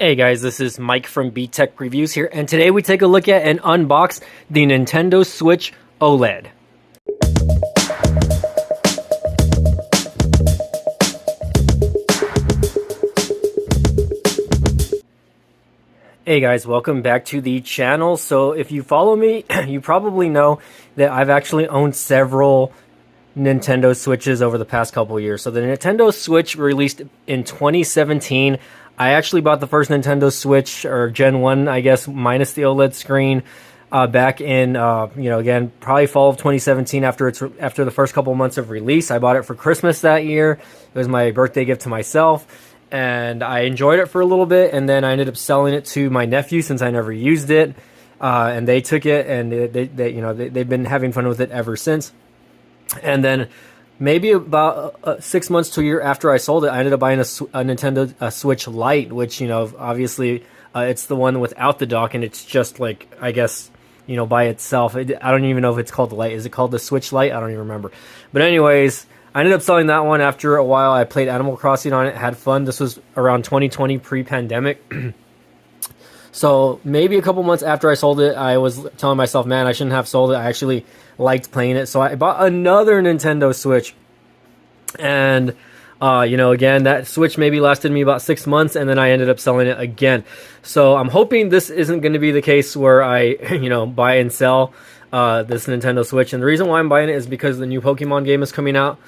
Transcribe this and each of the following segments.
Hey guys, this is Mike from B-Tech Reviews here, and today we take a look at and unbox the Nintendo Switch OLED. Hey guys, welcome back to the channel. So if you follow me, you probably know that I've actually owned several Nintendo Switches over the past couple of years. So the Nintendo Switch released in 2017. I actually bought the first Nintendo Switch, or Gen 1, I guess, minus the OLED screen, back in, again, probably fall of 2017 after the first couple months of release. I bought it for Christmas that year. It was my birthday gift to myself, and I enjoyed it for a little bit, and then I ended up selling it to my nephew since I never used it, and they took it, and they've been having fun with it ever since. And then maybe about 6 months to a year after I sold it, I ended up buying a Nintendo Switch Lite, which, obviously it's the one without the dock, and it's just like, I guess, by itself. I don't even know if it's called the Lite. Is it called the Switch Lite? I don't even remember. But anyways, I ended up selling that one after a while. I played Animal Crossing on it, had fun. This was around 2020, pre-pandemic. So maybe a couple months after I sold it, I was telling myself, man, I shouldn't have sold it. I actually liked playing it. So I bought another Nintendo Switch. And, again, that Switch maybe lasted me about 6 months, and then I ended up selling it again. So I'm hoping this isn't going to be the case where I, buy and sell this Nintendo Switch. And the reason why I'm buying it is because the new Pokemon game is coming out.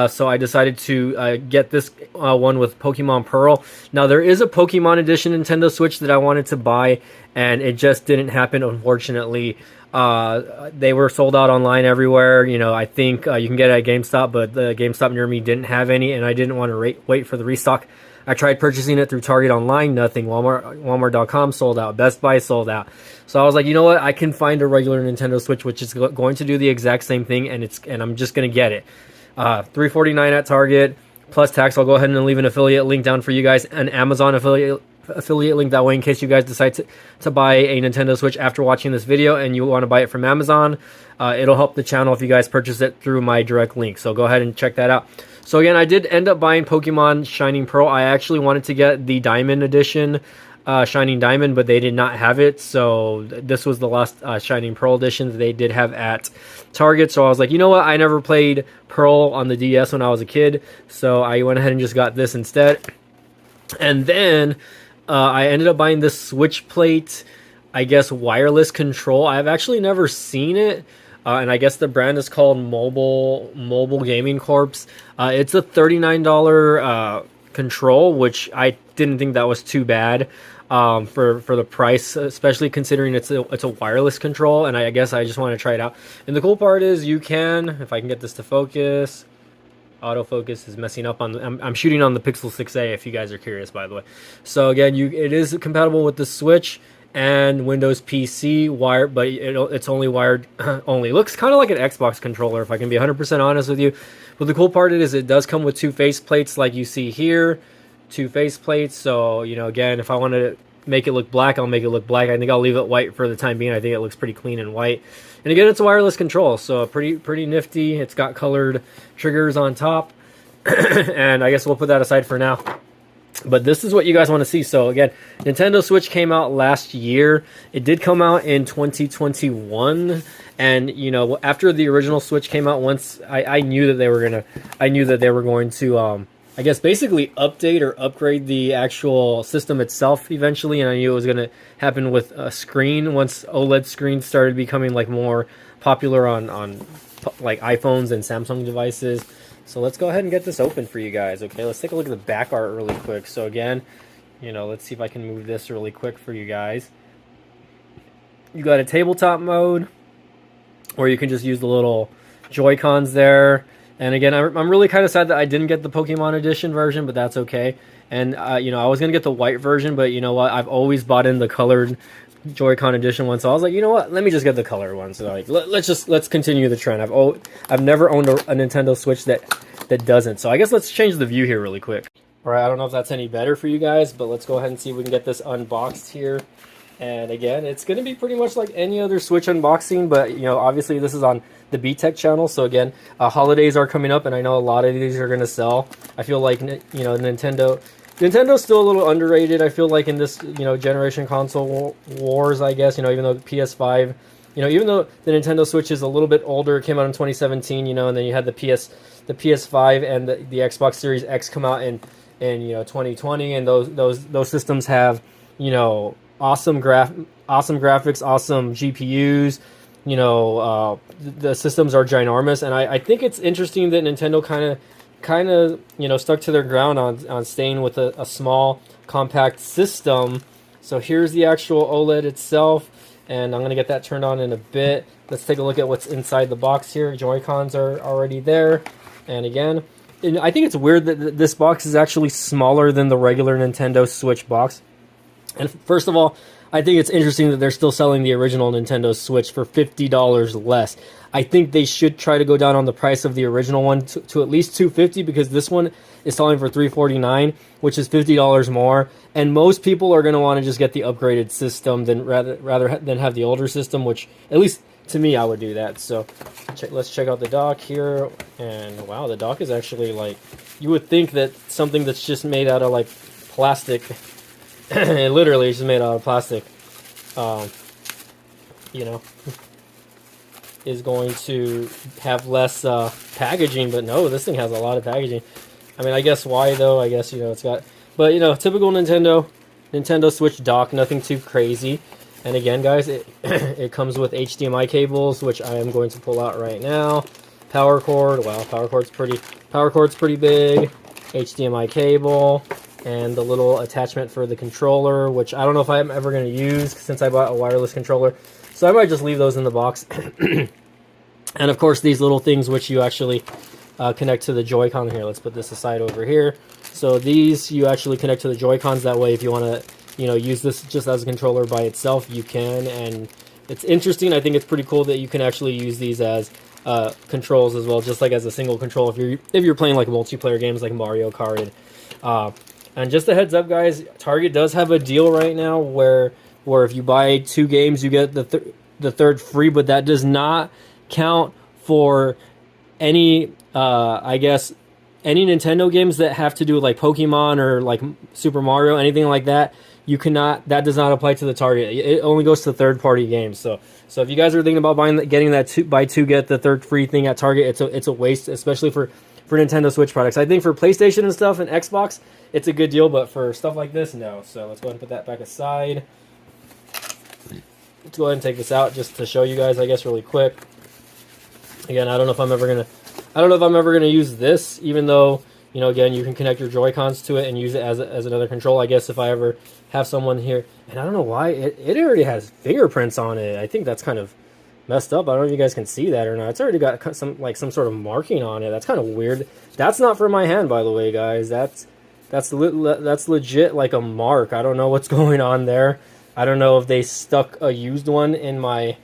So I decided to get this one with Pokemon Pearl. Now, there is a Pokemon Edition Nintendo Switch that I wanted to buy, and it just didn't happen, unfortunately. They were sold out online everywhere. I think you can get it at GameStop, but the GameStop near me didn't have any, and I didn't want to wait for the restock. I tried purchasing it through Target online, nothing. Walmart.com sold out. Best Buy sold out. So I was like, you know what? I can find a regular Nintendo Switch, which is going to do the exact same thing, and I'm just going to get it. $349 at Target plus tax. I'll go ahead and leave an affiliate link down for you guys, an Amazon affiliate link, that way in case you guys decide to buy a Nintendo Switch after watching this video and you want to buy it from Amazon. It'll help the channel if you guys purchase it through my direct link, so go ahead and check that out. So again, I did end up buying Pokemon Shining Pearl. I actually wanted to get the Diamond Edition, Shining Diamond, but they did not have it, so this was the last Shining Pearl edition that they did have at Target. So I was like, you know what, I never played Pearl on the DS when I was a kid, so I went ahead and just got this instead. And then I ended up buying this Switch Plate, I guess, wireless control. I've actually never seen it, and I guess the brand is called Mobile Gaming Corp. It's a $39 control, which I didn't think that was too bad for the price, especially considering it's a wireless control, and I guess I just want to try it out. And the cool part is you can, if I can get this to focus, autofocus is messing up on I'm shooting on the Pixel 6a, if you guys are curious, by the way. So again, it is compatible with the Switch and Windows PC wired, but it's only wired only. Looks kind of like an Xbox controller, if I can be 100% honest with you. But the cool part is it does come with two face plates, like you see here, two face plates. So again, if I want to make it look black, I'll make it look black. I think I'll leave it white for the time being. I think it looks pretty clean and white. And again, it's a wireless control, so pretty nifty. It's got colored triggers on top. And I guess we'll put that aside for now. But this is what you guys want to see. So again, Nintendo Switch came out last year. It did come out in 2021. And after the original Switch came out, once I knew that they were going to I guess basically update or upgrade the actual system itself eventually, and I knew it was going to happen with a screen once OLED screens started becoming like more popular on like iPhones and Samsung devices. So let's go ahead and get this open for you guys. Okay, let's take a look at the back art really quick. So again, let's see if I can move this really quick for you guys. You got a tabletop mode, or you can just use the little Joy-Cons there. And again, I'm really kind of sad that I didn't get the Pokemon Edition version, but that's okay. And, I was going to get the white version, but you know what? I've always bought in the colored Joy-Con Edition one, so I was like, you know what? Let me just get the colored one. So like, let's continue the trend. I've never owned a Nintendo Switch that doesn't. So I guess let's change the view here really quick. All right, I don't know if that's any better for you guys, but let's go ahead and see if we can get this unboxed here. And again, it's going to be pretty much like any other Switch unboxing, but obviously this is on the B-Tech channel. So again, holidays are coming up, and I know a lot of these are going to sell. I feel like Nintendo Nintendo's still a little underrated. I feel like in this, generation console wars, I guess, even though the PS5, even though the Nintendo Switch is a little bit older, it came out in 2017, and then you had the PS5 and the Xbox Series X come out in 2020, and those systems have, awesome graphics, awesome GPUs. The systems are ginormous, and I think it's interesting that Nintendo kind of stuck to their ground on staying with a small compact system. So here's the actual OLED itself, and I'm going to get that turned on in a bit. Let's take a look at what's inside the box here. Joy-Cons are already there, and again, I think it's weird that this box is actually smaller than the regular Nintendo Switch box. And first of all, I think it's interesting that they're still selling the original Nintendo Switch for $50 less. I think they should try to go down on the price of the original one to at least $250, because this one is selling for $349, which is $50 more. And most people are going to want to just get the upgraded system than rather than have the older system, which at least to me, I would do that. So let's check out the dock here. And wow, the dock is actually like, you would think that something that's just made out of like plastic, it literally is just made out of plastic, is going to have less packaging, but no, this thing has a lot of packaging. I mean, I guess why though? I guess, it's got, but typical Nintendo Switch dock, nothing too crazy. And again, guys, it comes with HDMI cables, which I am going to pull out right now. Power cord, wow, power cord's pretty big. HDMI cable, and the little attachment for the controller, which I don't know if I'm ever going to use since I bought a wireless controller. So I might just leave those in the box. And of course, these little things which you actually connect to the Joy-Con here. Let's put this aside over here. So these you actually connect to the Joy-Cons. That way, if you want to use this just as a controller by itself, you can. And it's interesting. I think it's pretty cool that you can actually use these as controls as well, just like as a single control if you're playing like multiplayer games like Mario Kart. And just a heads up, guys, Target does have a deal right now where if you buy 2 games, you get the third free, but that does not count for any, I guess, any Nintendo games that have to do with like Pokemon or like Super Mario, anything like that. That does not apply to the Target. It only goes to third-party games. So if you guys are thinking about getting that buy 2 get the third free thing at Target, it's a waste, especially for Nintendo Switch products. I think for PlayStation and stuff and Xbox, it's a good deal, but for stuff like this, no. So let's go ahead and put that back aside. Let's go ahead and take this out just to show you guys, I guess, really quick. Again, I don't know if I'm ever gonna use this, even though, again, you can connect your Joy-Cons to it and use it as another control. I guess if I ever have someone here, and I don't know why, it already has fingerprints on it. I think that's kind of messed up. I don't know if you guys can see that or not. It's already got some sort of marking on it. That's kind of weird. That's not for my hand, by the way, guys. That's legit like a mark. I don't know what's going on there. I don't know if they stuck a used one in my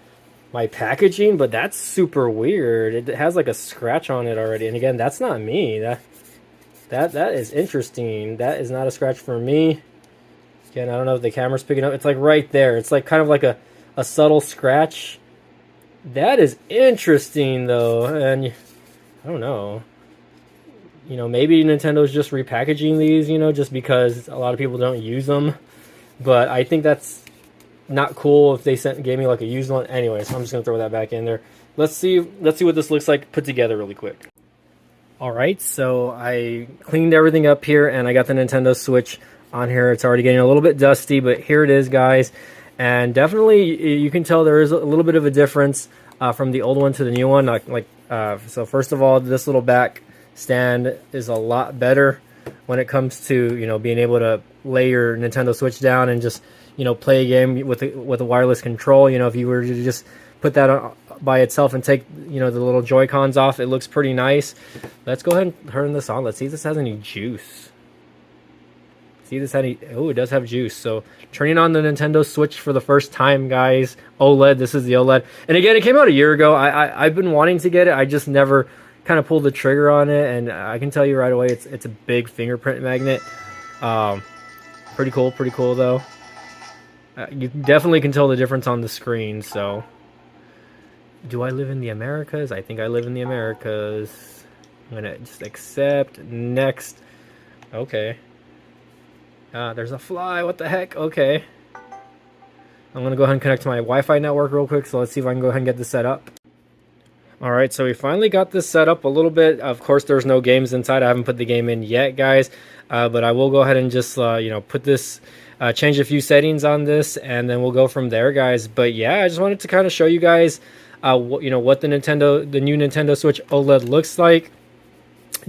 packaging, but that's super weird. It has like a scratch on it already. And again, that's not me. That is interesting. That is not a scratch for me. Again, I don't know if the camera's picking up. It's like right there. It's like kind of like a subtle scratch. That is interesting though. And I don't know. Maybe Nintendo's just repackaging these, just because a lot of people don't use them. But I think that's not cool if they gave me like a used one. Anyways, I'm just gonna throw that back in there. Let's see what this looks like put together really quick. Alright, so I cleaned everything up here and I got the Nintendo Switch on here. It's already getting a little bit dusty, but here it is, guys. And definitely you can tell there is a little bit of a difference from the old one to the new one. So first of all, this little back stand is a lot better when it comes to being able to lay your Nintendo Switch down and just play a game with a wireless control. If you were to just put that on by itself and take the little Joy-Cons off, it looks pretty nice. Let's go ahead and turn this on. Let's see if this has any juice. Oh, it does have juice. So turning on the Nintendo Switch for the first time, guys. OLED. This is the OLED, and again, it came out a year ago. I've been wanting to get it. I just never kind of pulled the trigger on it, and I can tell you right away, it's a big fingerprint magnet. Pretty cool though. You definitely can tell the difference on the screen. So, do I live in the Americas? I think I live in the Americas. I'm gonna just accept next. Okay. There's a fly. What the heck? Okay. I'm going to go ahead and connect to my Wi-Fi network real quick. So let's see if I can go ahead and get this set up. All right, so we finally got this set up a little bit. Of course, there's no games inside. I haven't put the game in yet, guys. But I will go ahead and just, put this, change a few settings on this, and then we'll go from there, guys. But yeah, I just wanted to kind of show you guys, what the new Nintendo Switch OLED looks like.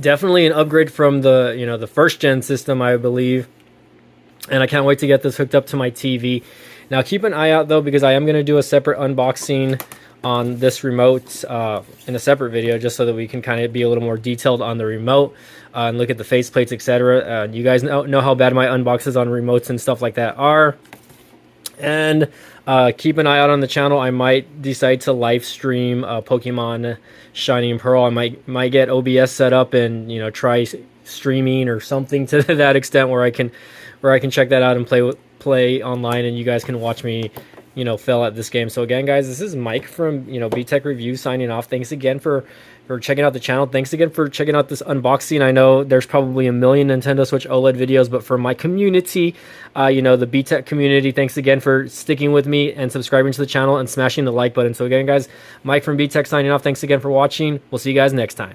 Definitely an upgrade from the first gen system, I believe. And I can't wait to get this hooked up to my TV. Now, keep an eye out, though, because I am going to do a separate unboxing on this remote in a separate video, just so that we can kind of be a little more detailed on the remote and look at the faceplates, etc. You guys know how bad my unboxes on remotes and stuff like that are. And keep an eye out on the channel. I might decide to live stream Pokemon Shining Pearl. I might get OBS set up and try streaming or something to that extent where I can check that out and play online, and you guys can watch me fail at this game. So again, guys, this is Mike from BTech Review signing off. Thanks again for checking out the channel. Thanks again for checking out this unboxing. I know there's probably a million Nintendo Switch OLED videos, but for my community, the BTech community, thanks again for sticking with me and subscribing to the channel and smashing the like button. So again, guys, Mike from BTech signing off. Thanks again for watching. We'll see you guys next time.